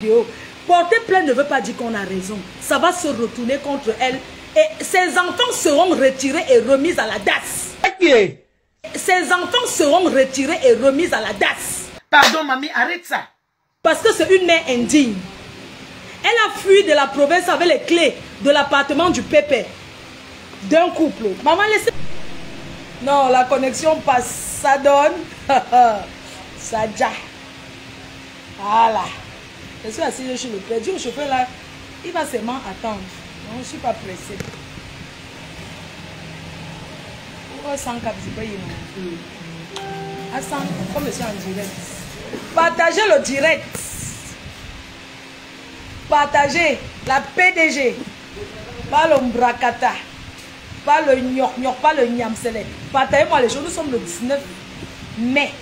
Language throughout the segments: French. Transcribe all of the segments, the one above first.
Porter plainte ne veut pas dire qu'on a raison. Ça va se retourner contre elle. Et ses enfants seront retirés et remis à la DAS. Ses enfants seront retirés et remis à la DAS. Pardon, mamie, arrête ça. Parce que c'est une mère indigne. Elle a fui de la province avec les clés de l'appartement du pépé. D'un couple. Maman, laissez... Non, la connexion passe. Ça donne. Ça déjà. Voilà. Je suis assise sur le père. Dis au chauffeur là, il va seulement attendre. Non, je ne suis pas pressée. Pourquoi 100 cap, je paye non? À 100, comme je suis en direct. Partagez le direct. Partagez la PDG. Pas le Mbrakata. Pas le Nyok, pas le Nyamsele. Partagez-moi les choses. Nous sommes le 19 mai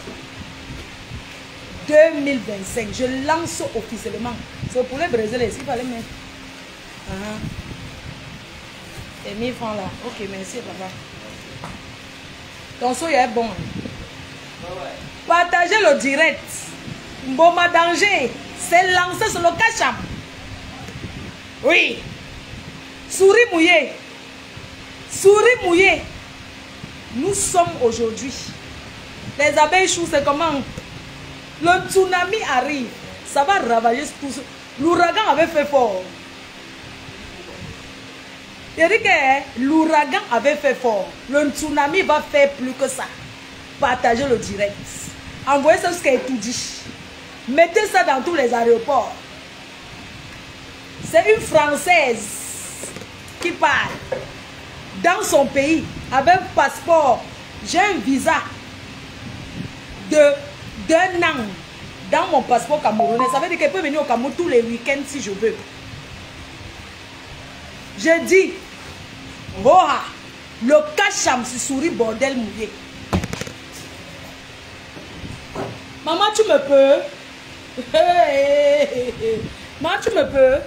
2025. Je lance officiellement. C'est pour les Brésiliens. Il fallait mettre. Et 1000 francs là. Ok, merci papa. Ton son est bon. Partagez le direct. Mboma danger. C'est lancé sur le cacham. Oui. Souris mouillée. Souris mouillée. Nous sommes aujourd'hui. Les abeilles choues, c'est comment? Le tsunami arrive. Ça va ravager tout ça. L'ouragan avait fait fort. Il dit que l'ouragan avait fait fort. Le tsunami va faire plus que ça. Partagez le direct. Envoyez ça jusqu'à tout dit. Mettez ça dans tous les aéroports. C'est une Française qui parle. Dans son pays, avec un passeport, j'ai un visa d'un an dans mon passeport camerounais. Ça veut dire qu'elle peut venir au Cameroun tous les week-ends si je veux. Je dis, Roha, le cacham se sourit bordel mouillé. Maman, tu me peux? Maman, tu me peux?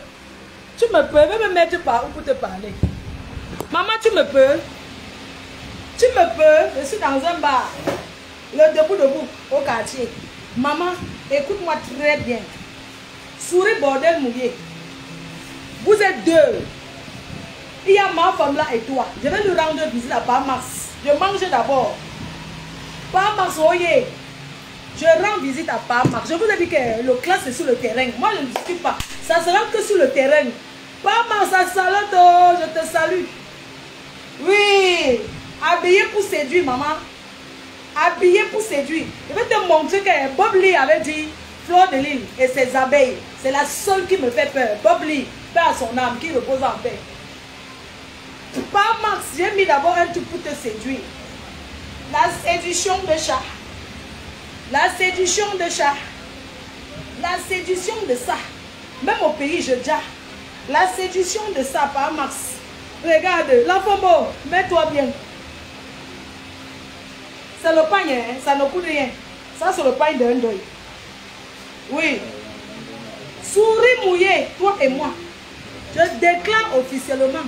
Tu me peux? Je vais me mettre par où pour te parler. Maman, tu me peux? Tu me peux? Je suis dans un bar. Le debout au quartier. Maman, écoute-moi très bien. Souris bordel mouillé. Vous êtes deux. Il y a ma femme là et toi. Je vais lui rendre visite à Parmax. Je mange d'abord. Parmax, oye. Je rends visite à Parmax. Je vous ai dit que le classe est sur le terrain. Moi, je ne discute pas. Ça sera que sur le terrain. Parmax, ça salade, oh, je te salue. Oui. Habillé pour séduire, maman. Habillé pour séduire. Je vais te montrer que Bob Lee avait dit Fleur de l'île et ses abeilles. C'est la seule qui me fait peur. Bob Lee, paix à son âme, qui repose en paix. Pas Max, j'ai mis d'abord un truc pour te séduire. La séduction de chat. La séduction de chat. La séduction de ça. Même au pays, je dis. La séduction de ça, pas Max. Regarde, la Fombo, mets-toi bien. C'est le pain, hein? Ça ne coûte rien. Ça, c'est le pain d'un deuil. Oui. Souris mouillée, toi et moi. Je déclare officiellement,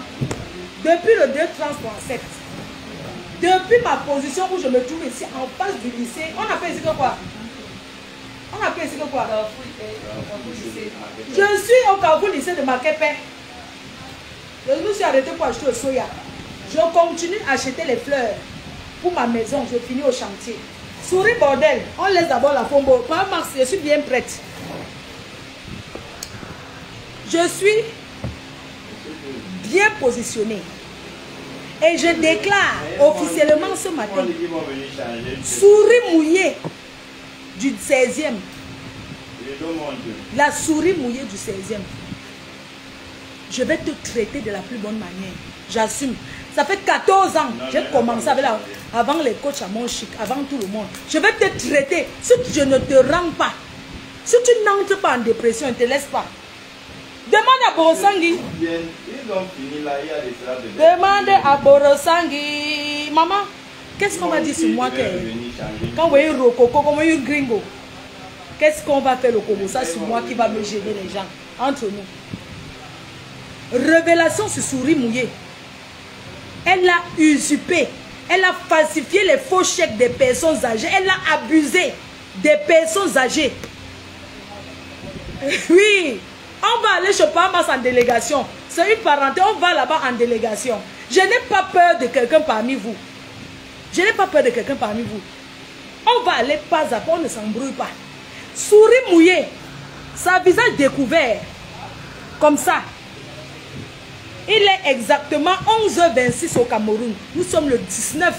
depuis le 2-37, depuis ma position où je me trouve ici, en face du lycée, on appelle ici que quoi? On appelle ici que quoi? Je suis au Carrefour lycée de Makepe. Je me suis arrêté pour acheter le soya. Je continue à acheter les fleurs. Pour ma maison, je finis au chantier. Souris bordel, on laisse d'abord la Fombo. Par Max, je suis bien prête. Je suis bien positionnée. Et je déclare officiellement ce matin, souris mouillée du 16e. La souris mouillée du 16e. Je vais te traiter de la plus bonne manière. J'assume. Ça fait 14 ans que j'ai commencé avec avant les coachs à mon chic, avant tout le monde. Je vais te traiter. Si je ne te rends pas, si tu n'entres pas en dépression, ne te laisse pas. Demande à Borosangui. Demande à Borosangui. Maman, qu'est-ce qu'on va dire sur moi quand vous voyez Rococo, comme un gringo? Qu'est-ce qu'on va faire le Congo? Ça sur moi qui va me gêner les gens. Entre nous. Révélation sur souris mouillée. Elle a usurpé, elle a falsifié les faux chèques des personnes âgées, elle a abusé des personnes âgées. Oui, on va aller chez Pamas en délégation. C'est une parenthèse, on va là-bas en délégation. Je n'ai pas peur de quelqu'un parmi vous. Je n'ai pas peur de quelqu'un parmi vous. On va aller pas à pas, on ne s'embrouille pas. Souris mouillé, sa visage découvert, comme ça. Il est exactement 11h26 au Cameroun. Nous sommes le 19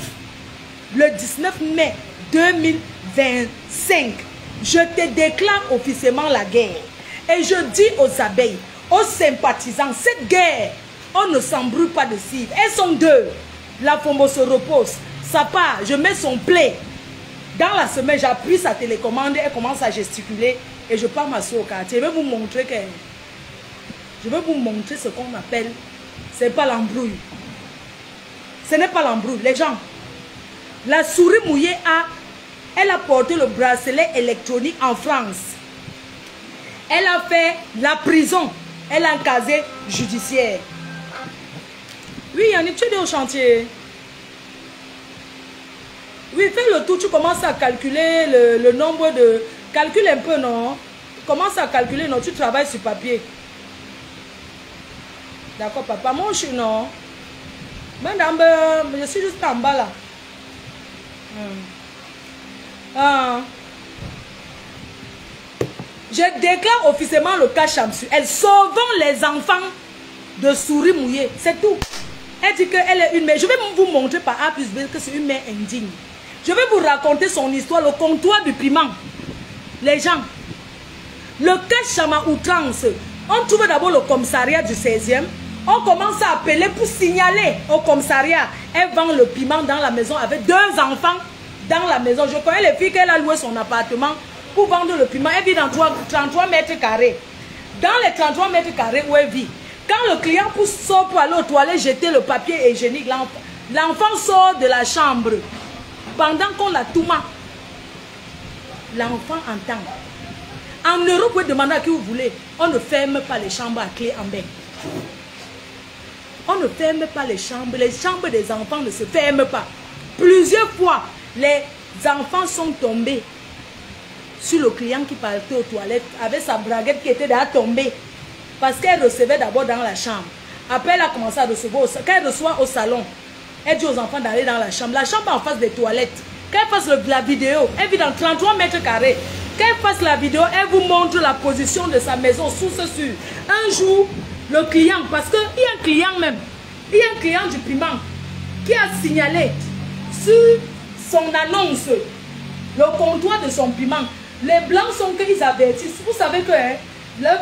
mai 2025. Je te déclare officiellement la guerre. Et je dis aux abeilles, aux sympathisants, cette guerre, on ne s'embrouille pas de cible. Elles sont deux. La Fombo se repose. Ça part, je mets son play. Dans la semaine, j'appuie sa télécommande, elle commence à gesticuler et je pars m'asseoir au quartier. Je vais vous montrer que... Je vais vous montrer ce qu'on appelle... Ce n'est pas l'embrouille. Ce n'est pas l'embrouille. Les gens, la souris mouillée elle a porté le bracelet électronique en France. Elle a fait la prison. Elle a un casier judiciaire. Oui, Yannick, tu es au chantier. Oui, fais le tour, tu commences à calculer le nombre de... Calcule un peu, non? Commence à calculer, non? Tu travailles sur papier. D'accord, papa. Moi, je suis, non? Madame, je suis juste en bas, là. Je déclare officiellement le cas Chamsu. Elle sauvant les enfants de souris mouillées. C'est tout. Elle dit qu'elle est une mère. Je vais vous montrer par A plus B que c'est une mère indigne. Je vais vous raconter son histoire, le comptoir du piment. Les gens, le cas Chama outrance. On trouve d'abord le commissariat du 16e. On commence à appeler pour signaler au commissariat. Elle vend le piment dans la maison avec 2 enfants dans la maison. Je connais les filles qu'elle a loué son appartement pour vendre le piment. Elle vit dans 33 mètres carrés. Dans les 33 mètres carrés où elle vit, quand le client sort pour aller aux toilettes jeter le papier hygiénique, l'enfant sort de la chambre. Pendant qu'on la touma, l'enfant entend. En Europe, vous pouvez demander à qui vous voulez. On ne ferme pas les chambres à clé en main. On ne ferme pas les chambres. Les chambres des enfants ne se ferment pas. Plusieurs fois, les enfants sont tombés sur le client qui partait aux toilettes avec sa braguette qui était déjà tombée. Parce qu'elle recevait d'abord dans la chambre. Après, elle a commencé à recevoir. Quand elle reçoit au salon, elle dit aux enfants d'aller dans la chambre. La chambre est en face des toilettes. Quand elle fasse la vidéo, elle vit dans 33 mètres carrés. Quand elle fasse la vidéo, elle vous montre la position de sa maison sous ce sur. Un jour, le client, parce qu'il y a un client même, il y a un client du piment qui a signalé sur son annonce le comptoir de son piment. Les blancs sont qu'ils avertissent. Vous savez que la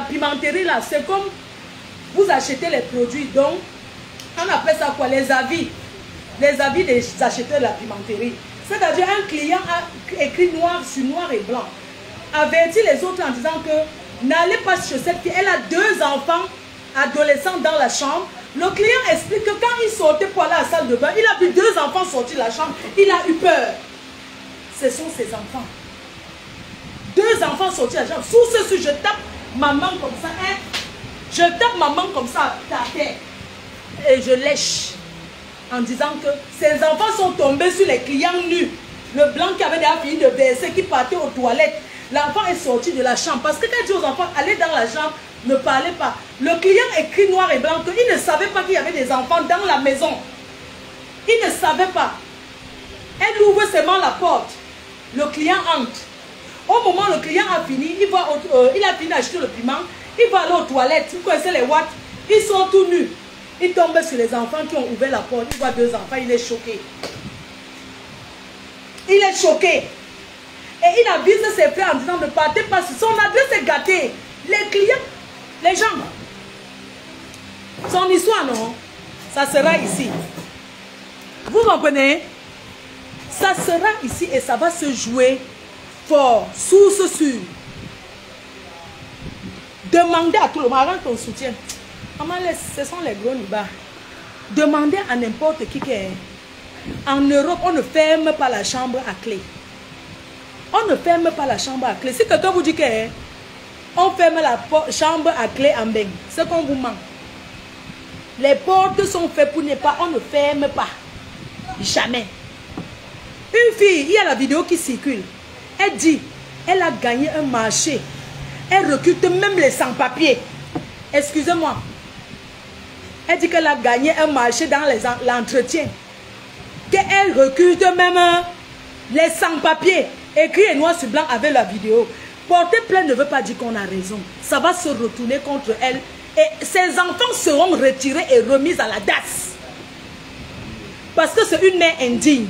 pimenterie là, c'est comme vous achetez les produits. Donc, on appelle ça quoi? Les avis. Les avis des acheteurs de la pimenterie. C'est-à-dire un client a écrit noir sur noir et blanc. Avertit les autres en disant que n'allez pas chez cette fille. Elle a 2 enfants adolescents dans la chambre. Le client explique que quand il sortait pour aller à la salle de bain, il a vu 2 enfants sortir de la chambre. Il a eu peur. Ce sont ses enfants. 2 enfants sortis de la chambre. Sous ce sujet, je tape maman comme ça. Hein? Je tape maman comme ça à terre. Et je lèche. En disant que ces enfants sont tombés sur les clients nus. Le blanc qui avait déjà fini de verser, qui partait aux toilettes. L'enfant est sorti de la chambre. Parce que quand il dit aux enfants, allez dans la chambre, ne parlez pas. Le client écrit noir et blanc qu'il ne savait pas qu'il y avait des enfants dans la maison. Il ne savait pas. Elle ouvre seulement la porte. Le client entre. Au moment où le client a fini, il a fini d'acheter le piment, il va aller aux toilettes. Vous connaissez les watts? Ils sont tout nus. Il tombe sur les enfants qui ont ouvert la porte. Il voit 2 enfants, il est choqué. Il est choqué. Et il avise ses frères en disant ne partez pas. Son adresse est gâtée. Les clients, les gens. Son histoire, non? Ça sera ici. Vous comprenez? Ça sera ici et ça va se jouer fort, source sûre. Demandez à tout le monde, avant ton soutien. Ce sont les gros nibas. Demandez à n'importe qui est. En Europe, on ne ferme pas la chambre à clé. On ne ferme pas la chambre à clé. Si quelqu'un vous dit que on ferme la chambre à clé en bain, c'est qu'on vous ment. Les portes sont faites pour ne pas, on ne ferme pas. Jamais. Une fille, il y a la vidéo qui circule. Elle dit, elle a gagné un marché Elle recrute même les sans-papiers. Excusez-moi. Elle dit qu'elle a gagné un marché dans l'entretien. Qu'elle recrute même les sans-papiers. Écrit et noir sur blanc avec la vidéo. Porter plainte ne veut pas dire qu'on a raison. Ça va se retourner contre elle. Et ses enfants seront retirés et remis à la DAS. Parce que c'est une mère indigne.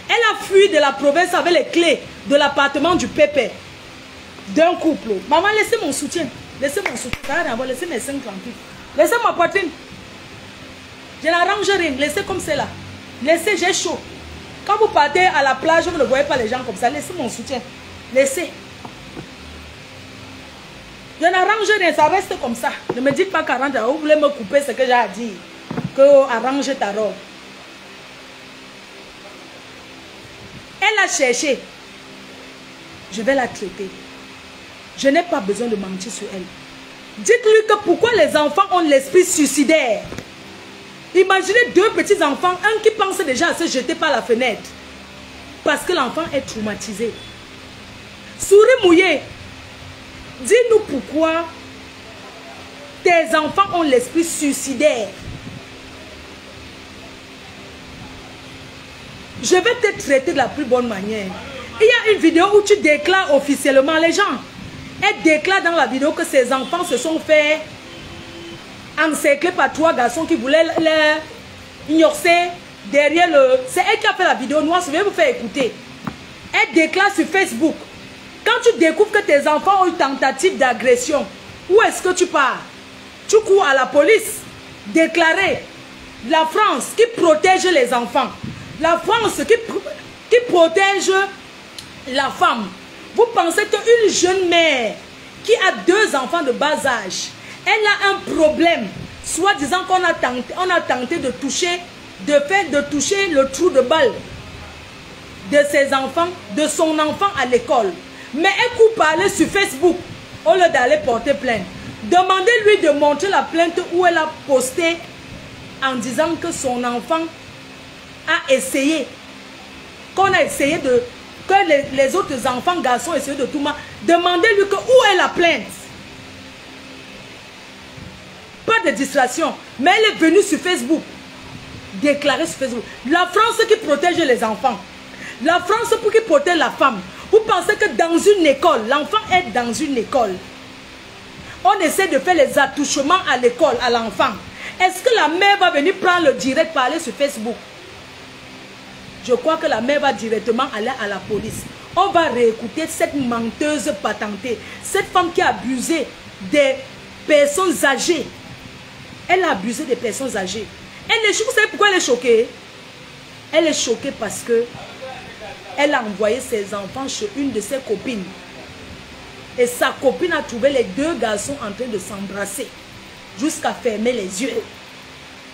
Elle a fui de la province avec les clés de l'appartement du pépé. D'un couple. Maman, laissez mon soutien. Laissez mon soutien. Ça va laissez mes seins tranquilles. Laissez ma poitrine. Je n'arrange rien. Laissez comme c'est là. Laissez, j'ai chaud. Quand vous partez à la plage, vous ne voyez pas les gens comme ça. Laissez mon soutien. Laissez. Je n'arrange rien. Ça reste comme ça. Ne me dites pas 40 ans. Vous voulez me couper ce que j'ai à dire. Que arrange ta robe. Elle a cherché. Je vais la traiter. Je n'ai pas besoin de mentir sur elle. Dites-lui que pourquoi les enfants ont l'esprit suicidaire. Imaginez deux petits enfants, un qui pense déjà à se jeter par la fenêtre. Parce que l'enfant est traumatisé. Souris mouillé. Dis-nous pourquoi tes enfants ont l'esprit suicidaire. Je vais te traiter de la plus bonne manière. Il y a une vidéo où tu déclares officiellement les gens. Elle déclare dans la vidéo que ses enfants se sont fait encercler par 3 garçons qui voulaient les ignorer derrière le... C'est elle qui a fait la vidéo noire, je vais vous faire écouter. Elle déclare sur Facebook. Quand tu découvres que tes enfants ont eu tentative d'agression, où est-ce que tu pars? Tu cours à la police. Déclarer la France qui protège les enfants. La France qui protège la femme. Vous pensez qu'une jeune mère qui a 2 enfants de bas âge, elle a un problème, soit disant qu'on a tenté de toucher, de toucher le trou de balle de ses enfants, de son enfant à l'école. Mais elle court parler sur Facebook au lieu d'aller porter plainte. Demandez-lui de montrer la plainte où elle a posté en disant que son enfant a essayé, qu'on a essayé de... que les autres enfants garçons essaient de tout mal. Demandez-lui que où est la plainte. Pas de distraction. Mais elle est venue sur Facebook. Déclarer sur Facebook. La France qui protège les enfants. La France qui protège la femme. Vous pensez que dans une école, l'enfant est dans une école. On essaie de faire les attouchements à l'école, à l'enfant. Est-ce que la mère va venir prendre le direct, parler sur Facebook? Je crois que la mère va directement aller à la police. On va réécouter cette menteuse patentée. Cette femme qui a abusé des personnes âgées. Elle a abusé des personnes âgées. Elle est choquée. Vous savez pourquoi elle est choquée? Elle est choquée parce que elle a envoyé ses enfants chez une de ses copines. Et sa copine a trouvé les 2 garçons en train de s'embrasser. Jusqu'à fermer les yeux.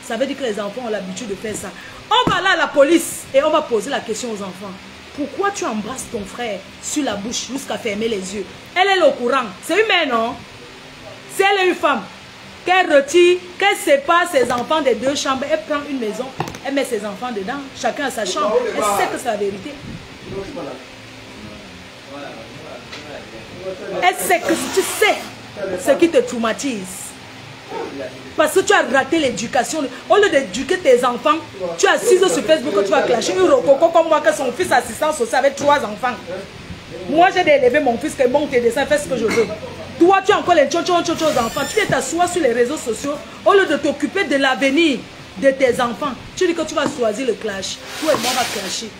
Ça veut dire que les enfants ont l'habitude de faire ça. On va là à la police et on va poser la question aux enfants. Pourquoi tu embrasses ton frère sur la bouche jusqu'à fermer les yeux? Elle est au courant. C'est une mère, non? Si elle est une femme, qu'elle retire, qu'elle sépare ses enfants des 2 chambres, elle prend une maison, elle met ses enfants dedans, chacun a sa chambre. Elle sait que c'est la vérité. Elle sait que tu sais ce qui te traumatise. Parce que tu as raté l'éducation. Au lieu d'éduquer tes enfants, tu assises sur Facebook que tu vas clasher une rococo comme moi que son fils assistant social avec 3 enfants. Moi j'ai élevé mon fils qui monte tes dessins, fais ce que je veux. Toi tu as encore les tchotchos aux enfants. Tu viens t'asseoir sur les réseaux sociaux. Au lieu de t'occuper de l'avenir de tes enfants, tu dis que tu vas choisir le clash. Toi et moi on va clasher.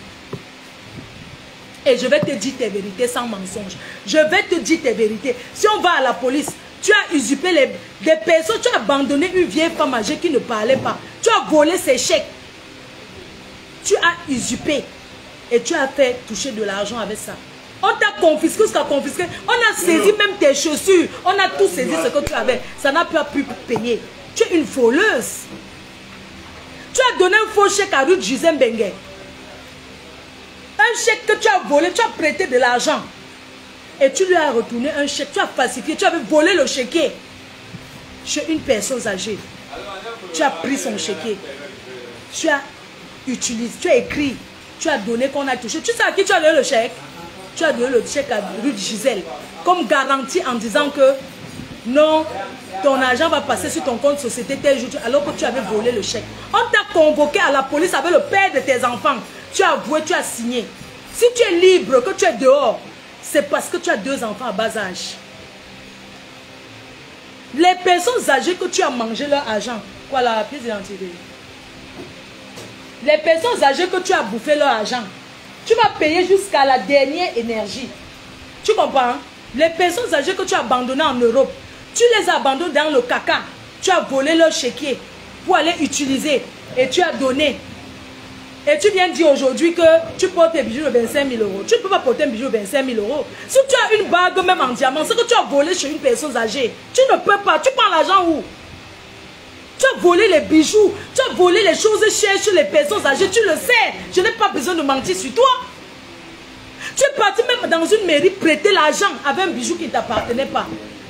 Et je vais te dire tes vérités sans mensonge. Je vais te dire tes vérités. Si on va à la police, tu as usurpé des personnes, tu as abandonné une vieille femme âgée qui ne parlait pas. Tu as volé ses chèques. Tu as usurpé. Et tu as fait toucher de l'argent avec ça. On t'a confisqué, ce qu'a confisqué. On a saisi même tes chaussures. On a tout saisi ce que tu avais. Ça n'a pas pu payer. Tu es une voleuse. Tu as donné un faux chèque à Ruth Gisèle Benguet. Un chèque que tu as volé, tu as prêté de l'argent. Et tu lui as retourné un chèque, tu as falsifié, tu avais volé le chéquier chez une personne âgée. Tu as pris son chéquier. Tu as utilisé, tu as écrit, tu as donné qu'on a touché. Tu sais à qui tu as donné le chèque? tu as donné le chèque à Ruth Gisèle comme garantie en disant que non, ton argent va passer sur ton compte société tel jour, alors que tu avais volé le chèque. On t'a convoqué à la police avec le père de tes enfants. Tu as avoué, tu as signé. Si tu es libre, que tu es dehors, c'est parce que tu as 2 enfants à bas âge. Les personnes âgées que tu as mangé leur argent, quoi la pièce d'identité? Les personnes âgées que tu as bouffé leur argent, tu vas payer jusqu'à la dernière énergie. Tu comprends? Hein? Les personnes âgées que tu as abandonnées en Europe, tu les abandonnes dans le caca. Tu as volé leur chéquier pour aller utiliser et tu as donné. Et tu viens dire aujourd'hui que tu portes tes bijoux de 25 000 euros. Tu ne peux pas porter un bijou de 25 000 euros. Si tu as une bague même en diamant, c'est que tu as volé chez une personne âgée. Tu ne peux pas. Tu prends l'argent où? Tu as volé les bijoux. Tu as volé les choses chères sur les personnes âgées. Tu le sais. Je n'ai pas besoin de mentir sur toi. Tu es parti même dans une mairie prêter l'argent avec un bijou qui ne t'appartenait pas.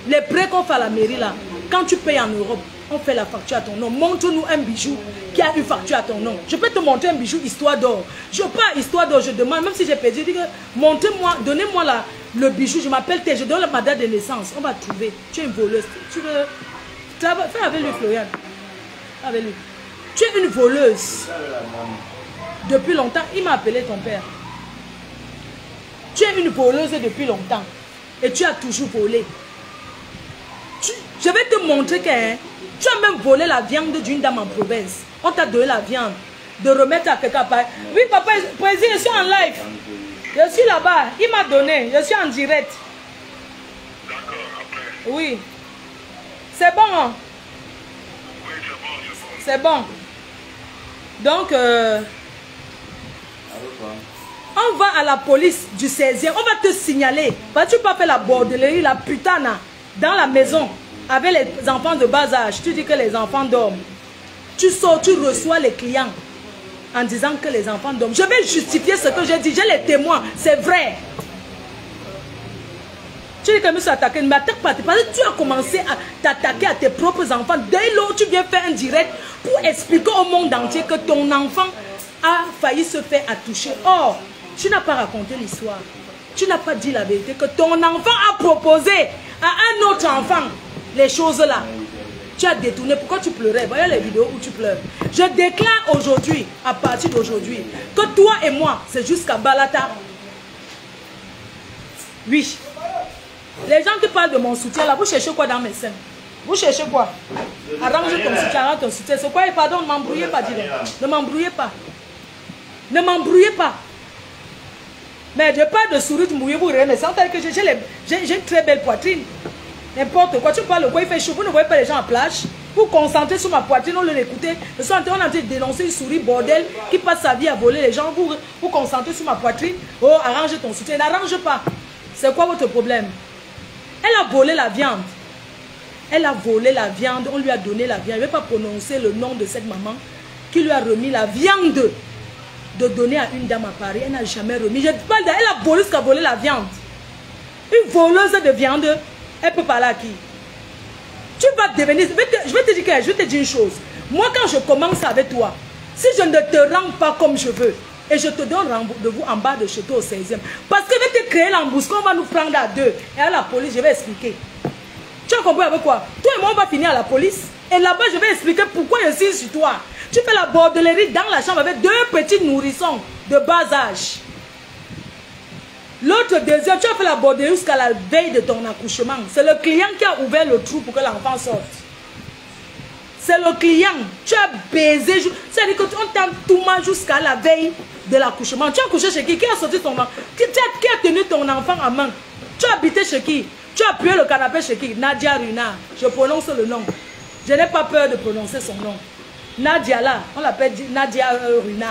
Les prêts qu'on fait à la mairie là, quand tu payes en Europe, on fait la facture à ton nom. Montre-nous un bijou qui a une facture à ton nom. Je peux te montrer un bijou histoire d'or. Je pas histoire d'or, je demande, même si j'ai perdu, je dis que montrez-moi, donnez-moi le bijou, je m'appelle T, je donne ma date de naissance. On va trouver. Tu es une voleuse. Tu veux. Fais avec lui, Florian. Avec lui. Tu es une voleuse. Depuis longtemps, il m'a appelé ton père. Tu es une voleuse depuis longtemps. Et tu as toujours volé. Je vais te montrer que tu as même volé la viande d'une dame en province. On t'a donné la viande. De remettre à quelqu'un. Oui, papa, président, je suis en live. Je suis là-bas. Il m'a donné. Je suis en direct. D'accord, après. Oui. C'est bon, hein? Oui, c'est bon, C'est bon. Donc, on va à la police du 16e. On va te signaler. Parce que tu peux pas faire la bordellerie, la putana, dans la maison, avec les enfants de bas âge. Tu dis que les enfants dorment. Tu sors, tu reçois les clients en disant que les enfants dorment. Je vais justifier ce que j'ai dit. J'ai les témoins. C'est vrai. Tu dis que je me suis attaqué. Ne m'attaque pas. Parce que tu as commencé à t'attaquer à tes propres enfants. Dès lors, tu viens faire un direct pour expliquer au monde entier que ton enfant a failli se faire attoucher. Or, tu n'as pas raconté l'histoire. Tu n'as pas dit la vérité. Que ton enfant a proposé à un autre enfant les choses là. Tu as détourné. Pourquoi tu pleurais? Voyez les vidéos où tu pleures. Je déclare aujourd'hui, à partir d'aujourd'hui, que toi et moi, c'est jusqu'à Balata. Oui. Les gens qui parlent de mon soutien là, vous cherchez quoi dans mes seins? Vous cherchez quoi? Arrange ton soutien, arrange ton soutien. C'est quoi? Pardon, ne m'embrouillez pas, dis-le. Ne m'embrouillez pas. Ne m'embrouillez pas. Mais je parle de souris, mouillez vous mais c'est que j'ai une très belle poitrine. N'importe quoi, tu parles de quoi il fait chaud. Vous ne voyez pas les gens en plage. Vous concentrez sur ma poitrine, on l'écouter. Je suis en train de dénoncer une souris bordel qui passe sa vie à voler les gens. Vous concentrez sur ma poitrine. Oh, arrange ton soutien. N'arrange pas. C'est quoi votre problème? Elle a volé la viande. Elle a volé la viande. On lui a donné la viande. Je ne vais pas prononcer le nom de cette maman qui lui a remis la viande de donner à une dame à Paris. Elle n'a jamais remis. Je parle d'elle. Elle a volé ce qu'a volé la viande. Une voleuse de viande, elle peut parler à qui? Tu vas devenir... Je vais te dire une chose. Moi, quand je commence avec toi, si je ne te rends pas comme je veux, et je te donne rendez-vous en bas de chez toi au 16e, parce que je vais te créer l'embuscade, on va nous prendre à deux. Et à la police, je vais expliquer. Tu as compris avec quoi? Toi et moi, on va finir à la police. Et là-bas, je vais expliquer pourquoi je suis sur toi. Tu fais la bordellerie dans la chambre avec 2 petits nourrissons de bas âge. L'autre deuxième, tu as fait la bordellerie jusqu'à la veille de ton accouchement. C'est le client qui a ouvert le trou pour que l'enfant sorte. C'est le client. Tu as baisé. C'est-à-dire qu'on t'a tout mal jusqu'à la veille de l'accouchement. Tu as accouché chez qui? Qui a sorti ton enfant? Qui a tenu ton enfant en main? Tu as habité chez qui? Tu as appuyé le canapé chez qui? Nadia Runa. Je prononce le nom. Je n'ai pas peur de prononcer son nom. Nadia là, on l'appelle Nadia Runa.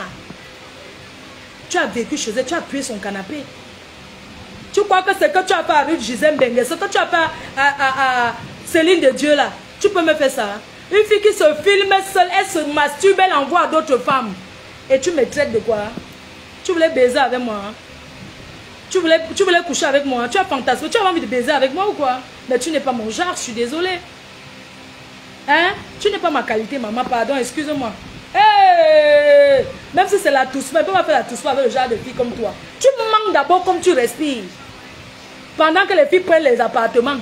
Tu as vécu chez elle, tu as appuyé son canapé. Tu crois que c'est que tu as fait à Ruth Gisèle Bengue, ce que tu as fait à Céline de Dieu là, tu peux me faire ça? Une fille qui se filme seule, elle se masturbe, elle envoie à d'autres femmes. Et tu me traites de quoi? Tu voulais baiser avec moi? Tu voulais coucher avec moi? Tu as fantasmé, tu as envie de baiser avec moi ou quoi? Mais tu n'es pas mon genre, je suis désolée. Hein? Tu n'es pas ma qualité, maman, pardon, excuse-moi. Hey, même si c'est la tousse, mais ne peut pas faire la tousse avec le genre de filles comme toi. Tu manques d'abord comme tu respires. Pendant que les filles prennent les appartements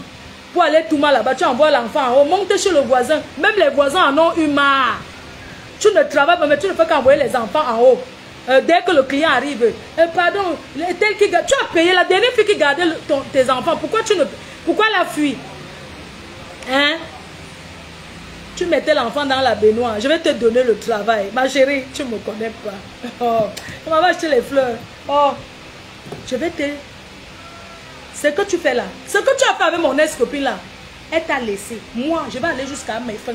pour aller tout mal là-bas, tu envoies l'enfant en haut, monte chez le voisin. Même les voisins en ont eu marre. Tu ne travailles pas, mais tu ne fais qu'envoyer les enfants en haut. Dès que le client arrive, pardon, tel qui, tu as payé la dernière fille qui gardait tes enfants. Pourquoi la fuit? Hein? Tu mettais l'enfant dans la baignoire. Je vais te donner le travail. Ma chérie, tu ne me connais pas. Oh, on va acheter les fleurs. Oh, je vais te... Ce que tu fais là, ce que tu as fait avec mon ex-copine là, elle t'a laissé. Moi, je vais aller jusqu'à mes fins.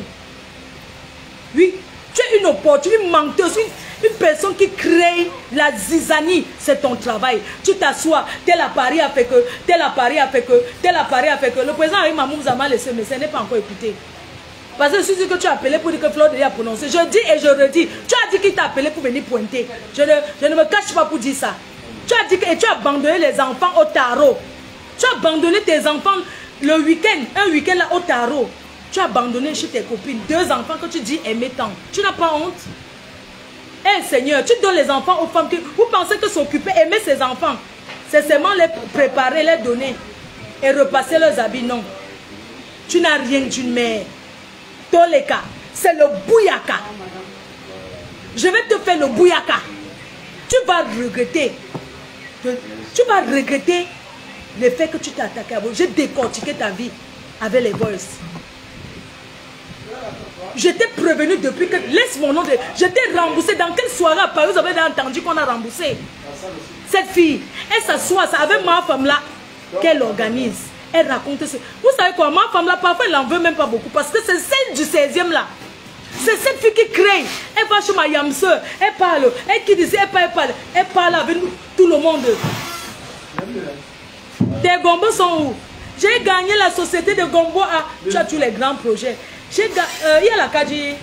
Oui, tu es une opportunité, une menteuse, une personne qui crée la zizanie. C'est ton travail. Tu t'assois, tel appareil a fait que, tel appareil a fait que, tel appareil a fait que. Le président Henri Mahmoud vous a mal laissé, mais ce n'est pas encore écouté. Parce que je suis sûr que tu as appelé pour dire que Fleur de a prononcé. Je dis et je redis. Tu as dit qu'il t'a appelé pour venir pointer. Je ne me cache pas pour dire ça. Tu as dit que tu as abandonné les enfants au tarot. Tu as abandonné tes enfants le week-end, un week-end là au tarot. Tu as abandonné chez tes copines 2 enfants que tu dis aimer tant. Tu n'as pas honte? Eh Seigneur, tu donnes les enfants aux femmes qui... Vous pensez que s'occuper, aimer ses enfants, c'est seulement les préparer, les donner et repasser leurs habits? Non. Tu n'as rien d'une mère. Toleka, c'est le bouyaka. Je vais te faire le bouyaka. Tu vas regretter. Tu vas regretter le fait que tu t'es attaqué à vous. J'ai décortiqué ta vie avec les boys. Je t'ai prévenu depuis que... Laisse mon nom de... Je t'ai remboursé. Dans quelle soirée à Paris vous avez entendu qu'on a remboursé? Cette fille, elle s'assoit avec ma femme là, qu'elle organise. Elle raconte ça. Vous savez quoi, ma femme là, parfois elle n'en veut même pas beaucoup. Parce que c'est celle du 16e là. C'est cette fille qui crée. Elle va chez ma yamseur. Elle parle. Elle qui disait, elle parle. Elle parle avec nous, tout le monde. Tes gombos sont où? J'ai gagné la société de gombo à... Tu as tous les grands projets. Il y a la Kaji.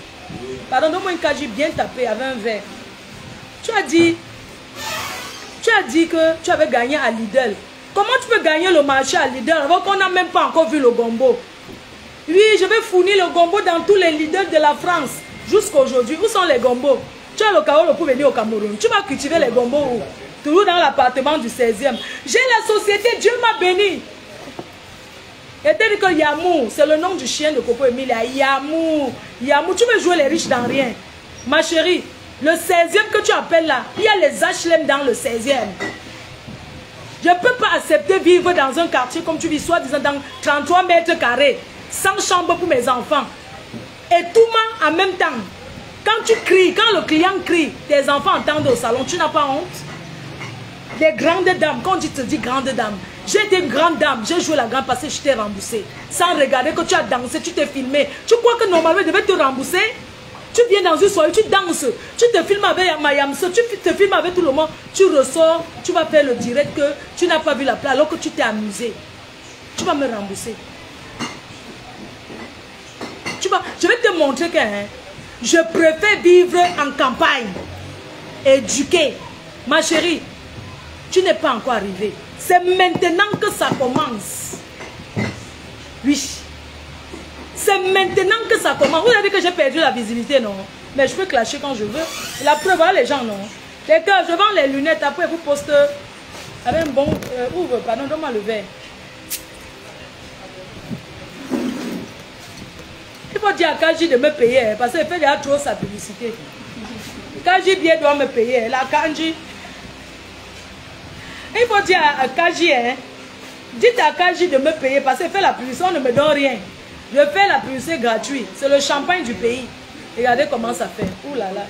Pardon, donne-moi une Kaji bien tapée avec un verre. Tu as dit que tu avais gagné à Lidl. Comment tu peux gagner le marché à Lidl alors qu'on n'a même pas encore vu le gombo? Oui, je vais fournir le gombo dans tous les Lidl de la France. Jusqu'à aujourd'hui, où sont les gombos? Tu as le Kaolo pour venir au Cameroun. Tu vas cultiver les gombos où? Toujours dans l'appartement du 16e. J'ai la société, Dieu m'a béni. Et t'as dit que Yamou, c'est le nom du chien de Coco Emilia. Yamou, Yamou, tu veux jouer les riches dans rien. Ma chérie, le 16e que tu appelles là, il y a les HLM dans le 16e. Je ne peux pas accepter vivre dans un quartier comme tu vis, soi-disant dans 33 mètres carrés, sans chambre pour mes enfants. Et tout le monde en même temps. Quand tu cries, quand le client crie, tes enfants entendent au salon, tu n'as pas honte? Les grandes dames, quand tu te dis grande dame, j'ai été une grande dame, j'ai joué la grande parce que je t'ai remboursé. Sans regarder que tu as dansé, tu t'es filmé. Tu crois que normalement je devais te rembourser? Tu viens dans une soirée, tu danses, tu te filmes avec Mayamso, tu te filmes avec tout le monde, tu ressors, tu vas faire le direct que tu n'as pas vu la place alors que tu t'es amusé. Tu vas me rembourser. Je vais te montrer que je préfère vivre en campagne, éduquer. Ma chérie, tu n'es pas encore arrivé. C'est maintenant que ça commence. Oui. C'est maintenant que ça commence. Vous avez dit que j'ai perdu la visibilité, non? Mais je peux clasher quand je veux. La preuve, voilà les gens, non? Les gars, je vends les lunettes, après vous postez avec un bon... ouvre, pardon, donne-moi le verre. Il faut dire à Kaji de me payer, parce qu'il fait déjà trop sa publicité. Kaji bien doit me payer. La Kanji... Il faut dire à Kaji, dites à Kaji de me payer parce qu'il fait la publicité, on ne me donne rien. Je fais la publicité gratuite. C'est le champagne du pays. Regardez comment ça fait. Ouh là là.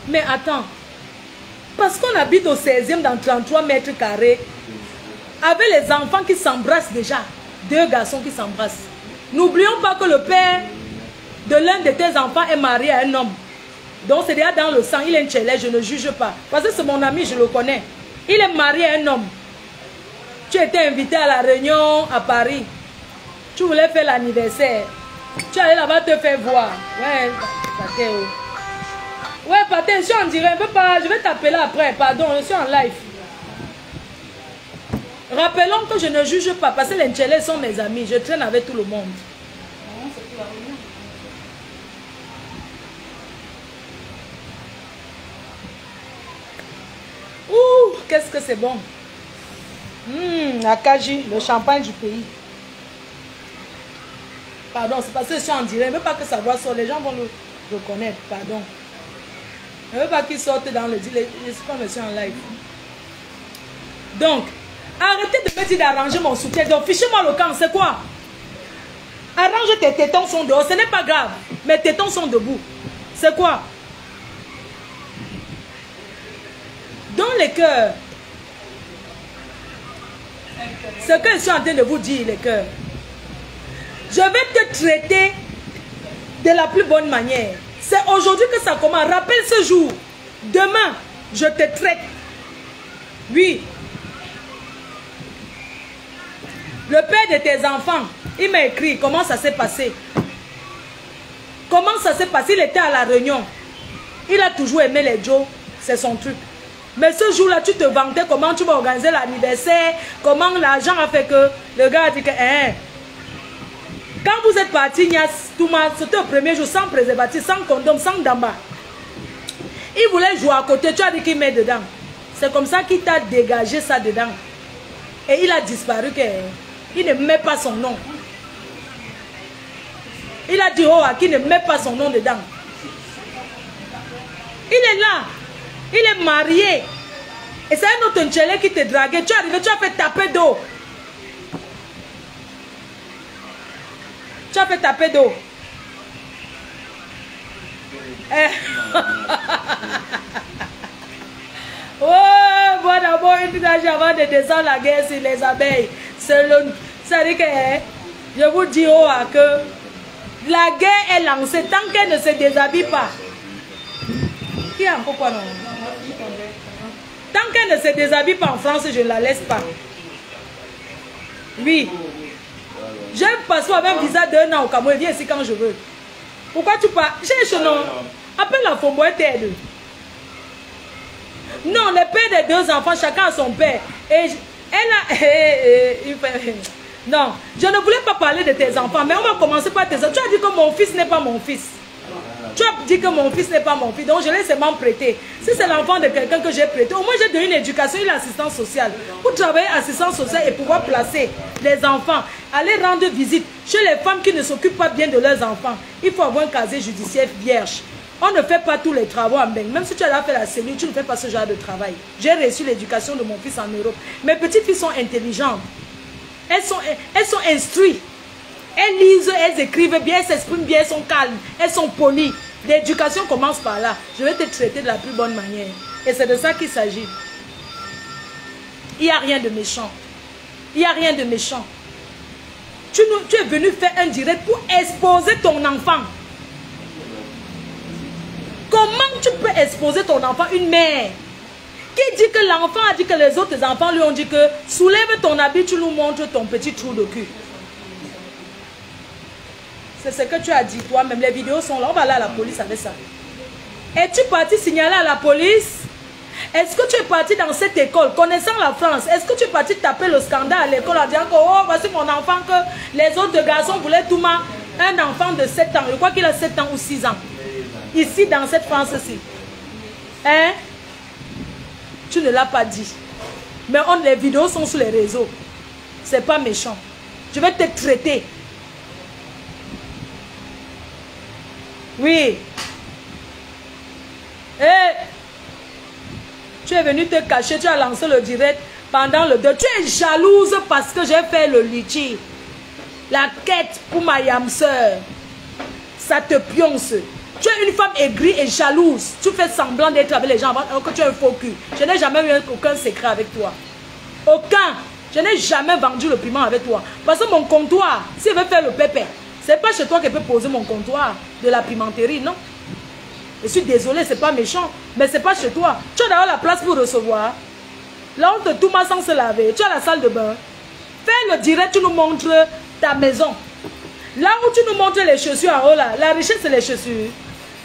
Mais attends. Parce qu'on habite au 16e dans 33 mètres carrés. Avec les enfants qui s'embrassent déjà. 2 garçons qui s'embrassent. N'oublions pas que le père de l'un de tes enfants est marié à un homme. Donc c'est déjà dans le sang, il est un tchelé, je ne juge pas. Parce que c'est mon ami, je le connais. Il est marié à un homme. Tu étais invité à la réunion à Paris. Tu voulais faire l'anniversaire. Tu allais là-bas te faire voir. Ouais, Pathé. Ouais, Pathé, je suis en direct. Je vais t'appeler après. Pardon, je suis en live. Rappelons que je ne juge pas. Parce que les tchelés sont mes amis. Je traîne avec tout le monde. qu'est-ce que c'est bon. Akaji, le champagne du pays. Pardon, c'est parce que je suis en direct. Je ne veux pas que ça voit sur. Les gens vont le reconnaître. Pardon. Je ne veux pas qu'ils sortent dans le direct. Je suis comme je suis en live. Donc, arrêtez de me dire d'arranger mon soutien. Donc, fichez-moi le camp. C'est quoi? Arrange tes tétons sont dehors. Ce n'est pas grave. Mes tétons sont debout. C'est quoi? Dans les cœurs. Ce que je suis en train de vous dire, les cœurs. Je vais te traiter de la plus bonne manière. C'est aujourd'hui que ça commence. Rappelle ce jour. Demain, je te traite. Oui. Le père de tes enfants, il m'a écrit comment ça s'est passé. Comment ça s'est passé? Il était à la réunion. Il a toujours aimé les Joe. C'est son truc. Mais ce jour-là, tu te vantais comment tu vas organiser l'anniversaire. Comment l'argent a fait que le gars a dit que... Quand vous êtes parti, c'était au premier jour, sans préservatif, sans condom, sans damba. Il voulait jouer à côté, tu as dit qu'il met dedans. C'est comme ça qu'il t'a dégagé ça dedans. Et il a disparu, il ne met pas son nom. Il a dit, oh, qu'il ne met pas son nom dedans. Il est là. Il est marié. Et c'est un autre Nchele qui te draguait. Tu es arrivé, tu as fait taper d'eau. Tu as fait taper d'eau. Oh, bon d'abord, une petite avant de descendre la guerre sur les abeilles. Ça dit que, je vous dis oh, que la guerre est lancée tant qu'elle ne se déshabille pas. Qui a encore quoi non? Tant qu'elle ne se déshabille pas en France, je ne la laisse pas. Oui. J'ai un passeport avec un visa d'1 an au Cameroun. Viens ici quand je veux. Pourquoi tu pars? Cherche non. Appelle la Fomboy t'aide. Non, les pères des deux enfants, chacun a son père. Et elle a... Non, je ne voulais pas parler de tes enfants, mais on va commencer par tes enfants. Tu as dit que mon fils n'est pas mon fils. Tu as dit que mon fils n'est pas mon fils, donc je l'ai seulement prêté. Si c'est l'enfant de quelqu'un que j'ai prêté, au moins j'ai donné une éducation, une assistance sociale. Pour travailler assistance sociale et pouvoir placer les enfants, aller rendre visite chez les femmes qui ne s'occupent pas bien de leurs enfants. Il faut avoir un casier judiciaire vierge. On ne fait pas tous les travaux en Beng. Même si tu as fait la cellule, tu ne fais pas ce genre de travail. J'ai reçu l'éducation de mon fils en Europe. Mes petites filles sont intelligentes. Elles sont instruites. Elles lisent, elles écrivent bien, elles s'expriment bien, elles sont calmes, elles sont polies. L'éducation commence par là. Je vais te traiter de la plus bonne manière. Et c'est de ça qu'il s'agit. Il n'y a rien de méchant. Il n'y a rien de méchant. Tu es venu faire un direct pour exposer ton enfant. Comment tu peux exposer ton enfant, une mère qui dit que l'enfant a dit que les autres enfants lui ont dit que soulève ton habit, tu nous montres ton petit trou de cul. C'est ce que tu as dit toi-même. Les vidéos sont là. On va aller à la police avec ça. Es-tu parti signaler à la police? Est-ce que tu es parti dans cette école, connaissant la France? Est-ce que tu es parti taper le scandale à l'école en disant que oh, voici mon enfant, que les autres garçons voulaient tout mal? Un enfant de 7 ans, je crois qu'il a 7 ans ou 6 ans. Ici, dans cette France-ci. Hein? Tu ne l'as pas dit. Mais les vidéos sont sur les réseaux. C'est pas méchant. Je vais te traiter. Oui. Et tu es venu te cacher, tu as lancé le direct pendant le 2. Tu es jalouse parce que j'ai fait le litchi. La quête pour ma yamseur. Ça te pionce. Tu es une femme aigrie et jalouse. Tu fais semblant d'être avec les gens alors que tu es un faux cul. Je n'ai jamais eu aucun secret avec toi. Aucun. Je n'ai jamais vendu le piment avec toi. Parce que mon comptoir, s'il veut faire le pépé, c'est pas chez toi qu'il peut poser mon comptoir de la pimenterie, non. Je suis désolée, c'est pas méchant, mais c'est pas chez toi. Tu as d'ailleurs la place pour recevoir. Là, on te tout mal sans se laver. Tu as la salle de bain. Fais le direct, tu nous montres ta maison. Là où tu nous montres les chaussures en haut, là, la richesse, c'est les chaussures.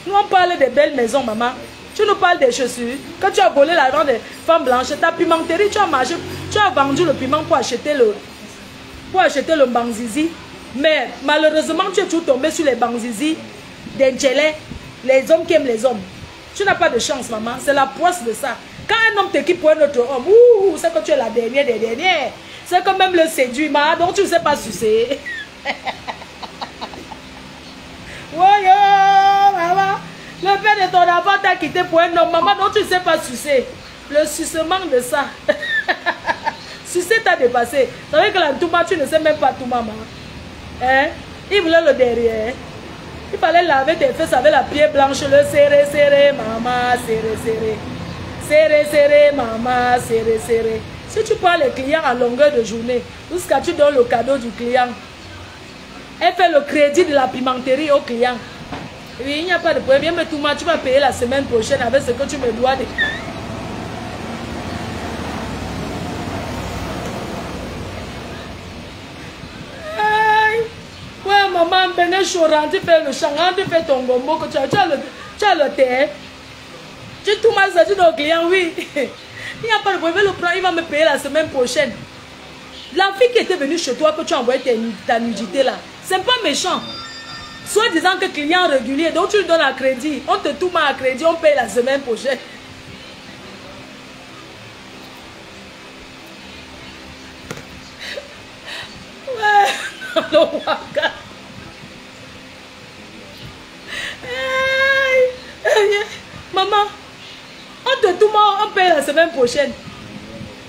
Nous, on parle des belles maisons, maman. Tu nous parles des chaussures. Quand tu as volé l'argent des femmes blanches, ta pimenterie, tu as marché, tu as vendu le piment pour acheter le banzizi. Mais malheureusement, tu es toujours tombé sur les banzizi, des djelais, les hommes qui aiment les hommes. Tu n'as pas de chance, maman. C'est la poisse de ça. Quand un homme te quitte pour un autre homme, c'est que tu es la dernière des dernières. C'est que même le séduit, donc tu ne sais pas sucer. Maman. Le père de ton enfant t'a quitté pour un homme, maman, donc tu ne sais pas sucer. Le sucement de ça. Sucer t'a dépassé. Ça veut dire que la touma, tu ne sais même pas tout, maman. Hein? Il voulait le derrière. Il fallait laver tes fesses avec la pied blanche, le serré, serré, maman, serré, serré. Serré, serré, maman, serré, serré. Si tu prends les clients à longueur de journée, jusqu'à tu donnes le cadeau du client, elle fait le crédit de la pimenterie au client. Oui, il n'y a pas de problème. Mais tout, tu vas payer la semaine prochaine avec ce que tu me dois. Ouais, maman, Bené Choran, tu fais le chant, tu fais ton gombo, que tu as le thé. Tu tout mal ça, tu dis au client, oui. Il n'y a pas de problème, le prendre, il va me payer la semaine prochaine. La fille qui était venue chez toi, que tu as envoyé ta nudité là, c'est pas méchant. Soit disant que client régulier, donc tu lui donnes un crédit, on te tout mal à crédit, on paye la semaine prochaine. Ouais, non, maman, on te tout mal, on paye la semaine prochaine.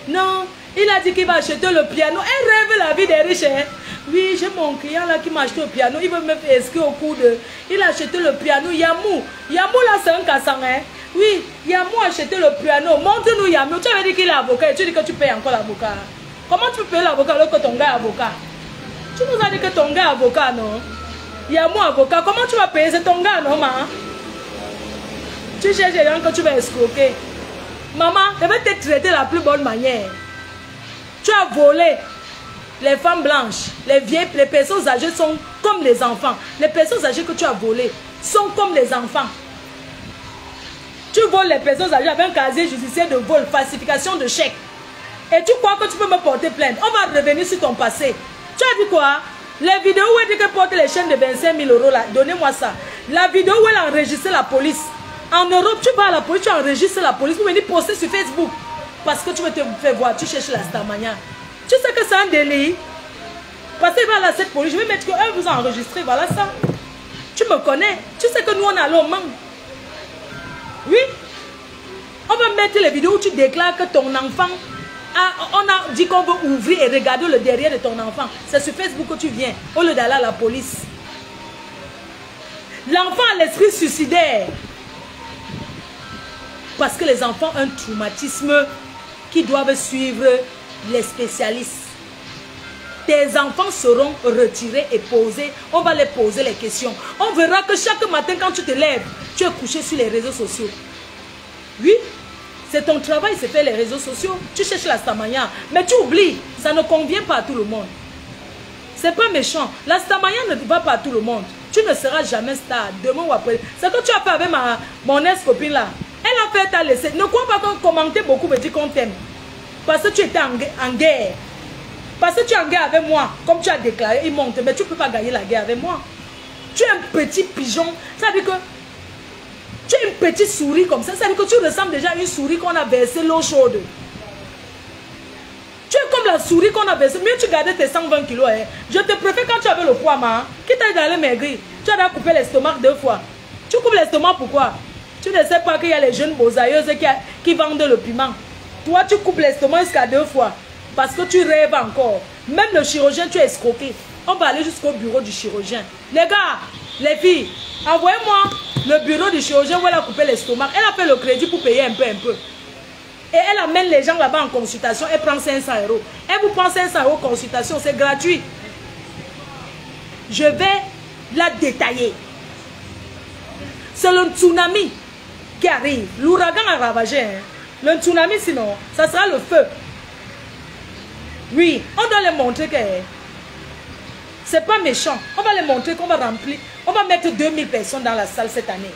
Non, il a dit qu'il va acheter le piano. Elle rêve la vie des riches. Hein? Oui, j'ai mon client là qui m'a acheté le piano. Il veut me faire inscrire au cours de... Il a acheté le piano. Yamou. Yamou là, c'est un cassant. Hein? Oui, Yamou a acheté le piano. Montre-nous Yamou. Tu avais dit qu'il est avocat et tu dis que tu payes encore l'avocat. Comment tu peux payer l'avocat alors que ton gars est avocat? Tu nous as dit que ton gars est avocat, non? Yamou avocat. Comment tu vas payer? C'est ton gars, non, maman? Tu cherches les gens que tu vas escroquer. Maman, je vais te traiter de la plus bonne manière. Tu as volé. Les femmes blanches, les vieilles, les personnes âgées sont comme les enfants. Les personnes âgées que tu as volées sont comme les enfants. Tu voles les personnes âgées avec un casier judiciaire de vol, falsification de chèques. Et tu crois que tu peux me porter plainte. On va revenir sur ton passé. Tu as dit quoi? Les vidéos où elle dit qu'elle porte les chaînes de 25 000 € là, donnez-moi ça. La vidéo où elle a enregistré la police. En Europe, tu vas à la police, tu enregistres la police pour venir poster sur Facebook. Parce que tu veux te faire voir, tu cherches la Starmania. Tu sais que c'est un délit. Parce qu'il va à cette police, je vais mettre qu'elle vous a enregistré, voilà ça. Tu me connais. Tu sais que nous, on a l'homme. Oui. On va mettre les vidéos où tu déclares que ton enfant... on a dit qu'on veut ouvrir et regarder le derrière de ton enfant. C'est sur Facebook que tu viens, au lieu d'aller à la police. L'enfant a l'esprit suicidaire. Parce que les enfants ont un traumatisme qui doivent suivre les spécialistes. Tes enfants seront retirés et posés. On va les poser les questions. On verra que chaque matin quand tu te lèves, tu es couché sur les réseaux sociaux. Oui, c'est ton travail, c'est faire les réseaux sociaux. Tu cherches la Starmania. Mais tu oublies, ça ne convient pas à tout le monde. C'est pas méchant. La Starmania ne va pas à tout le monde. Tu ne seras jamais star. Demain ou après. C'est que tu as fait avec mon ex-copine là. Elle a fait ta laisser. Ne crois pas qu'on commentait beaucoup me dit qu'on t'aime. Parce que tu étais en guerre. Parce que tu es en guerre avec moi. Comme tu as déclaré, il monte. Mais tu ne peux pas gagner la guerre avec moi. Tu es un petit pigeon. Ça veut dire que tu es une petite souris comme ça. Ça veut dire que tu ressembles déjà à une souris qu'on a versé l'eau chaude. Tu es comme la souris qu'on a versé. Mieux tu gardais tes 120 kilos. Hein. Je te préfère quand tu avais le poids, ma. Qui t'a d'aller maigrir. Tu as coupé l'estomac 2 fois. Tu coupes l'estomac pourquoi? Tu ne sais pas qu'il y a les jeunes bosailleuses qui vendent le piment. Toi, tu coupes l'estomac jusqu'à 2 fois. Parce que tu rêves encore. Même le chirurgien, tu es escroqué. On va aller jusqu'au bureau du chirurgien. Les gars, les filles, envoyez-moi le bureau du chirurgien où elle a coupé l'estomac. Elle a fait le crédit pour payer un peu. Et elle amène les gens là-bas en consultation. Elle prend 500 €. Elle vous prend 500 € consultation. C'est gratuit. Je vais la détailler. C'est le tsunami qui arrive. L'ouragan a ravagé. Hein. Le tsunami, sinon, ça sera le feu. Oui, on doit les montrer que c'est pas méchant. On va les montrer qu'on va remplir. On va mettre 2000 personnes dans la salle cette année.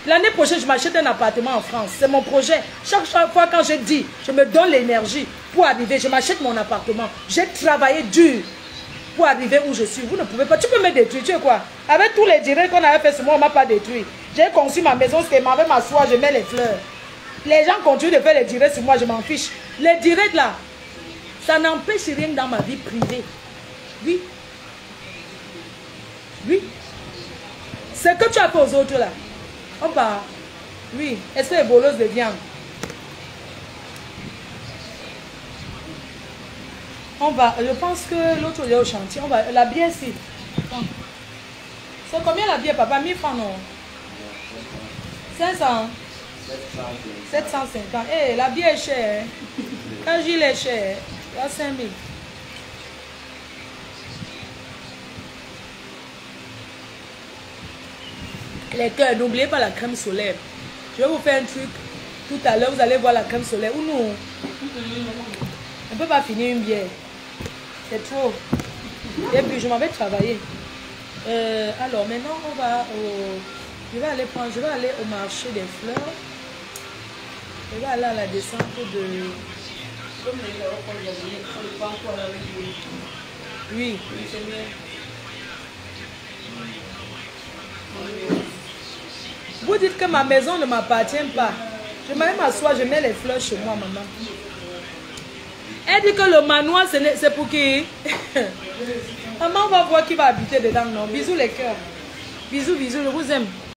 L'année prochaine, je m'achète un appartement en France. C'est mon projet. Chaque fois quand je dis, je me donne l'énergie pour arriver, je m'achète mon appartement. J'ai travaillé dur pour arriver où je suis. Vous ne pouvez pas. Tu peux me détruire. Tu sais quoi? Avec tous les directs qu'on avait fait sur moi, on ne m'a pas détruit. J'ai conçu ma maison, c'est avec ma soie, je mets les fleurs. Les gens continuent de faire les directs sur moi, je m'en fiche. Les directs là, ça n'empêche rien dans ma vie privée. Oui. Oui. C'est que tu as fait aux autres là. Oh bah, oui. Est-ce que les bolosses de viande? On va, je pense que l'autre est au chantier. On va, la bière ici. C'est combien la bière, papa? 1000 francs, non? 500? 750. Eh, la bière est chère. Quand j'y est chère, il y a 5000. Les cœurs, n'oubliez pas la crème solaire. Je vais vous faire un truc. Tout à l'heure, vous allez voir la crème solaire. Ou non? On ne peut pas finir une bière. C'est trop. Et puis, je m'en vais travailler. Alors, maintenant, on va au... Je vais aller au marché des fleurs. Je vais aller à la descente de... Oui. Vous dites que ma maison ne m'appartient pas. Je m'aime m'asseoir, je mets les fleurs chez moi, maman. Elle dit que le manoir, c'est pour qui? Maman, on va voir qui va habiter dedans, non? Bisous les cœurs. Bisous, bisous, je vous aime.